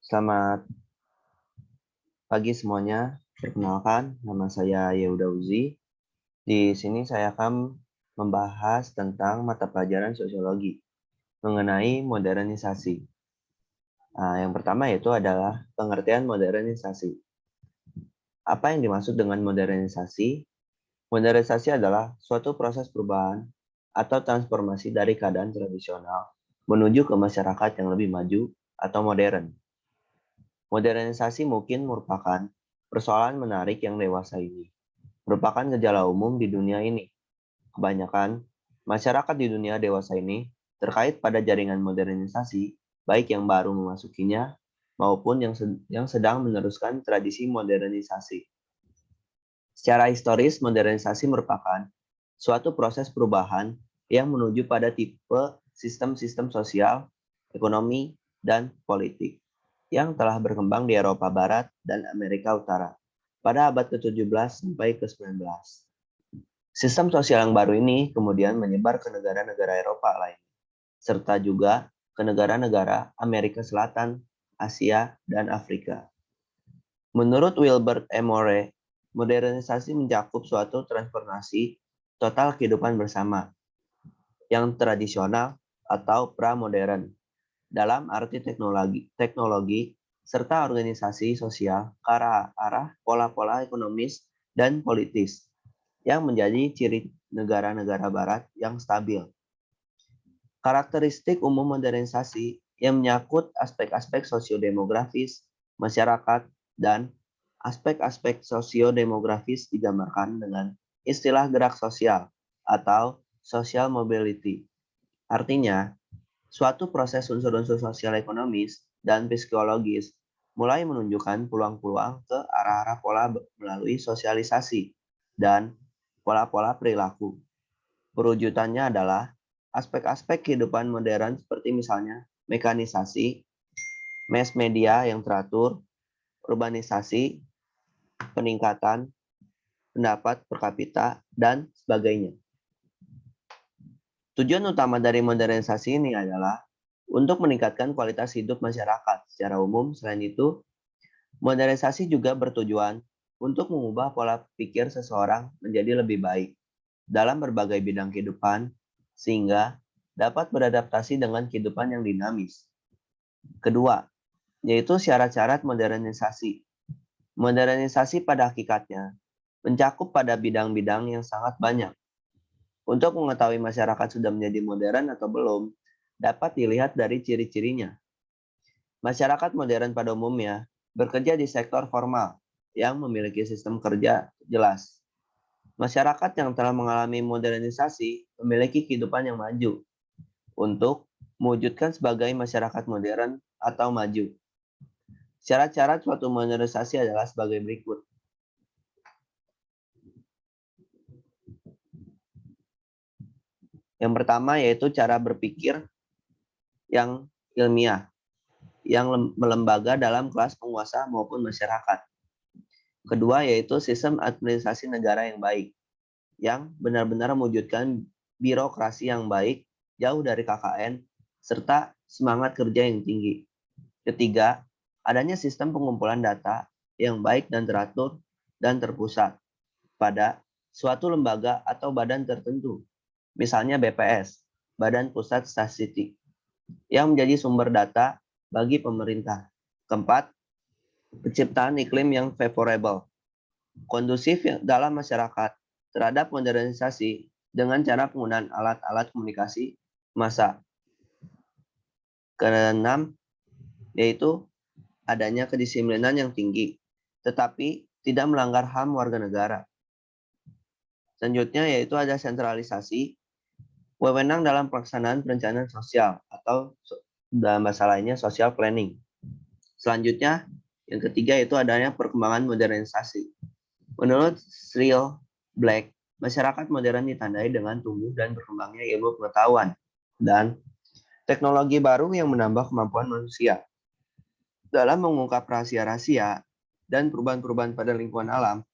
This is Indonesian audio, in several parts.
Selamat pagi semuanya. Perkenalkan, nama saya Yehuda Uzi. Di sini saya akan membahas tentang mata pelajaran sosiologi mengenai modernisasi. Yang pertama yaitu adalah pengertian modernisasi. Apa yang dimaksud dengan modernisasi? Modernisasi adalah suatu proses perubahan atau transformasi dari keadaan tradisional menuju ke masyarakat yang lebih maju atau modern. Modernisasi mungkin merupakan persoalan menarik yang dewasa ini. Merupakan gejala umum di dunia ini. Kebanyakan masyarakat di dunia dewasa ini terkait pada jaringan modernisasi, baik yang baru memasukinya maupun yang sedang meneruskan tradisi modernisasi. Secara historis, modernisasi merupakan suatu proses perubahan yang menuju pada tipe sistem-sistem sosial, ekonomi, dan politik yang telah berkembang di Eropa Barat dan Amerika Utara pada abad ke-17 sampai ke-19. Sistem sosial yang baru ini kemudian menyebar ke negara-negara Eropa lain, serta juga ke negara-negara Amerika Selatan, Asia, dan Afrika. Menurut Wilbert Emory, modernisasi mencakup suatu transformasi total kehidupan bersama yang tradisional atau pra-modern dalam arti teknologi serta organisasi sosial ke arah pola-pola ekonomis dan politis yang menjadi ciri negara-negara barat yang stabil. Karakteristik umum modernisasi yang menyangkut aspek-aspek sosiodemografis, masyarakat, dan aspek-aspek sosiodemografis digambarkan dengan istilah gerak sosial atau social mobility. Artinya, suatu proses unsur-unsur sosial ekonomis dan psikologis mulai menunjukkan peluang-peluang ke arah-arah pola melalui sosialisasi dan pola-pola perilaku. Perwujudannya adalah aspek-aspek kehidupan modern seperti misalnya mekanisasi, mass media yang teratur, urbanisasi, peningkatan pendapat per kapita, dan sebagainya. Tujuan utama dari modernisasi ini adalah untuk meningkatkan kualitas hidup masyarakat secara umum. Selain itu, modernisasi juga bertujuan untuk mengubah pola pikir seseorang menjadi lebih baik dalam berbagai bidang kehidupan, sehingga dapat beradaptasi dengan kehidupan yang dinamis. Kedua, yaitu syarat-syarat modernisasi. Modernisasi pada hakikatnya mencakup pada bidang-bidang yang sangat banyak. Untuk mengetahui masyarakat sudah menjadi modern atau belum, dapat dilihat dari ciri-cirinya. Masyarakat modern pada umumnya bekerja di sektor formal yang memiliki sistem kerja jelas. Masyarakat yang telah mengalami modernisasi memiliki kehidupan yang maju untuk mewujudkan sebagai masyarakat modern atau maju. Syarat-syarat suatu modernisasi adalah sebagai berikut. Yang pertama yaitu cara berpikir yang ilmiah, yang melembaga dalam kelas penguasa maupun masyarakat. Kedua yaitu sistem administrasi negara yang baik, yang benar-benar mewujudkan birokrasi yang baik, jauh dari KKN, serta semangat kerja yang tinggi. Ketiga, adanya sistem pengumpulan data yang baik dan teratur dan terpusat pada suatu lembaga atau badan tertentu, misalnya BPS, Badan Pusat Statistik, yang menjadi sumber data bagi pemerintah. Keempat, penciptaan iklim yang favorable, kondusif dalam masyarakat terhadap modernisasi dengan cara penggunaan alat-alat komunikasi massa. Keenam, yaitu adanya kedisiplinan yang tinggi, tetapi tidak melanggar HAM warga negara. Selanjutnya yaitu ada sentralisasi, wewenang dalam pelaksanaan perencanaan sosial atau dalam bahasa lainnya social planning. Selanjutnya, yang ketiga itu adanya perkembangan modernisasi. Menurut Cyril Black, masyarakat modern ditandai dengan tumbuh dan berkembangnya ilmu pengetahuan dan teknologi baru yang menambah kemampuan manusia dalam mengungkap rahasia-rahasia dan perubahan-perubahan pada lingkungan alam.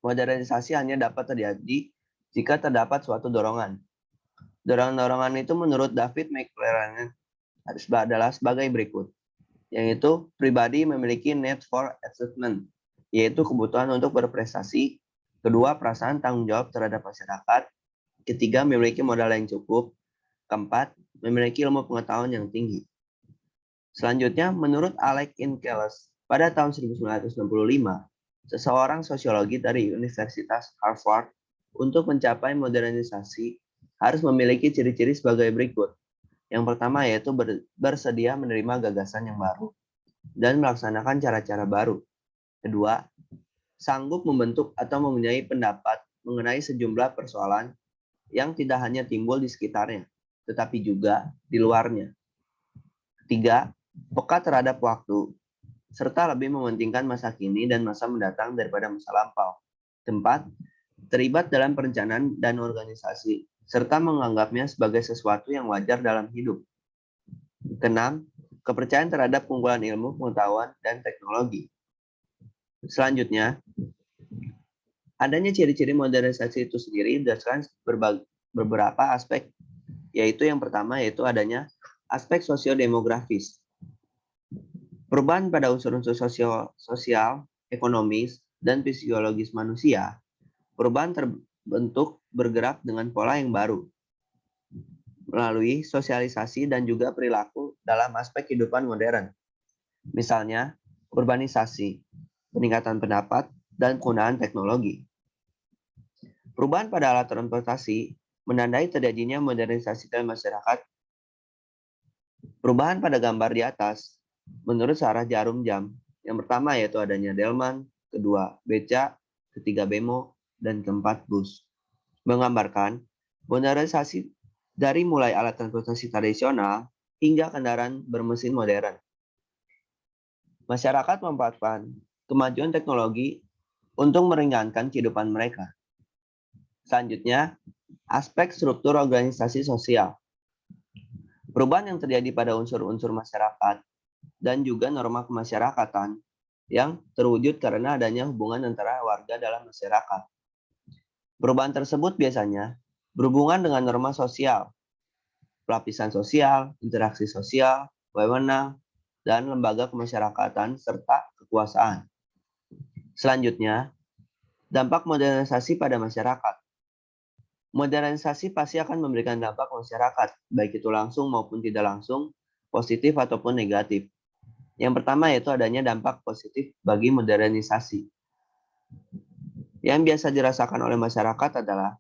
Modernisasi hanya dapat terjadi jika terdapat suatu dorongan. Dorongan-dorongan itu menurut David McLaren adalah sebagai berikut. yaitu pribadi memiliki need for achievement, yaitu kebutuhan untuk berprestasi. Kedua, perasaan tanggung jawab terhadap masyarakat. Ketiga, memiliki modal yang cukup. Keempat, memiliki ilmu pengetahuan yang tinggi. Selanjutnya, menurut Alec Inkeles, pada tahun 1965, seseorang sosiologi dari Universitas Harvard untuk mencapai modernisasi harus memiliki ciri-ciri sebagai berikut. Yang pertama yaitu bersedia menerima gagasan yang baru dan melaksanakan cara-cara baru. Kedua, sanggup membentuk atau mempunyai pendapat mengenai sejumlah persoalan yang tidak hanya timbul di sekitarnya, tetapi juga di luarnya. Ketiga, peka terhadap waktu, serta lebih mementingkan masa kini dan masa mendatang daripada masa lampau. Keempat, terlibat dalam perencanaan dan organisasi, serta menganggapnya sebagai sesuatu yang wajar dalam hidup. Keenam, kepercayaan terhadap keunggulan ilmu, pengetahuan, dan teknologi. Selanjutnya, adanya ciri-ciri modernisasi itu sendiri berdasarkan beberapa aspek, yaitu yang pertama yaitu adanya aspek sosiodemografis. Perubahan pada unsur-unsur sosial, ekonomis, dan fisiologis manusia. Perubahan terbentuk bergerak dengan pola yang baru melalui sosialisasi dan juga perilaku dalam aspek kehidupan modern. Misalnya, urbanisasi, peningkatan pendapat, dan penggunaan teknologi. Perubahan pada alat transportasi menandai terjadinya modernisasi dalam masyarakat. Perubahan pada gambar di atas menurut Sarah Jarum Jam. Yang pertama yaitu adanya delman, kedua beca, ketiga bemo, dan keempat bus. Menggambarkan modernisasi dari mulai alat transportasi tradisional hingga kendaraan bermesin modern. Masyarakat memanfaatkan kemajuan teknologi untuk meringankan kehidupan mereka. Selanjutnya, aspek struktur organisasi sosial. Perubahan yang terjadi pada unsur-unsur masyarakat dan juga norma kemasyarakatan yang terwujud karena adanya hubungan antara warga dalam masyarakat. Perubahan tersebut biasanya berhubungan dengan norma sosial, pelapisan sosial, interaksi sosial, wewenang, dan lembaga kemasyarakatan serta kekuasaan. Selanjutnya, dampak modernisasi pada masyarakat. Modernisasi pasti akan memberikan dampak masyarakat, baik itu langsung maupun tidak langsung, positif ataupun negatif. Yang pertama yaitu adanya dampak positif bagi modernisasi. Yang biasa dirasakan oleh masyarakat adalah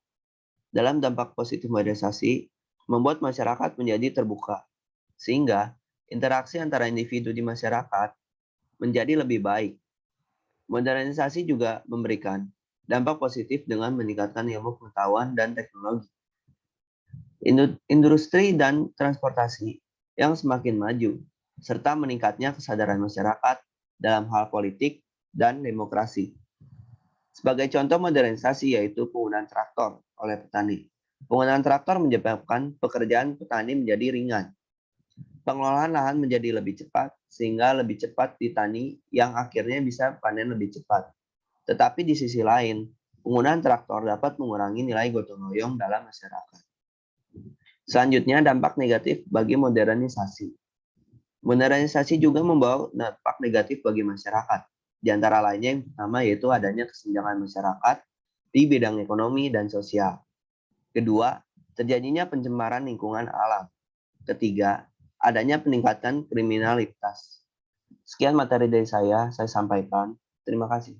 dalam dampak positif modernisasi membuat masyarakat menjadi terbuka, sehingga interaksi antara individu di masyarakat menjadi lebih baik. Modernisasi juga memberikan dampak positif dengan meningkatkan ilmu pengetahuan dan teknologi. Industri dan transportasi yang semakin maju, serta meningkatnya kesadaran masyarakat dalam hal politik dan demokrasi. Sebagai contoh modernisasi yaitu penggunaan traktor oleh petani. Penggunaan traktor menyebabkan pekerjaan petani menjadi ringan. Pengelolaan lahan menjadi lebih cepat, sehingga lebih cepat ditani yang akhirnya bisa panen lebih cepat. Tetapi di sisi lain, penggunaan traktor dapat mengurangi nilai gotong royong dalam masyarakat. Selanjutnya, dampak negatif bagi modernisasi. Modernisasi juga membawa dampak negatif bagi masyarakat. Di antara lainnya yang pertama yaitu adanya kesenjangan masyarakat di bidang ekonomi dan sosial. Kedua, terjadinya pencemaran lingkungan alam. Ketiga, adanya peningkatan kriminalitas. Sekian materi dari saya sampaikan. Terima kasih.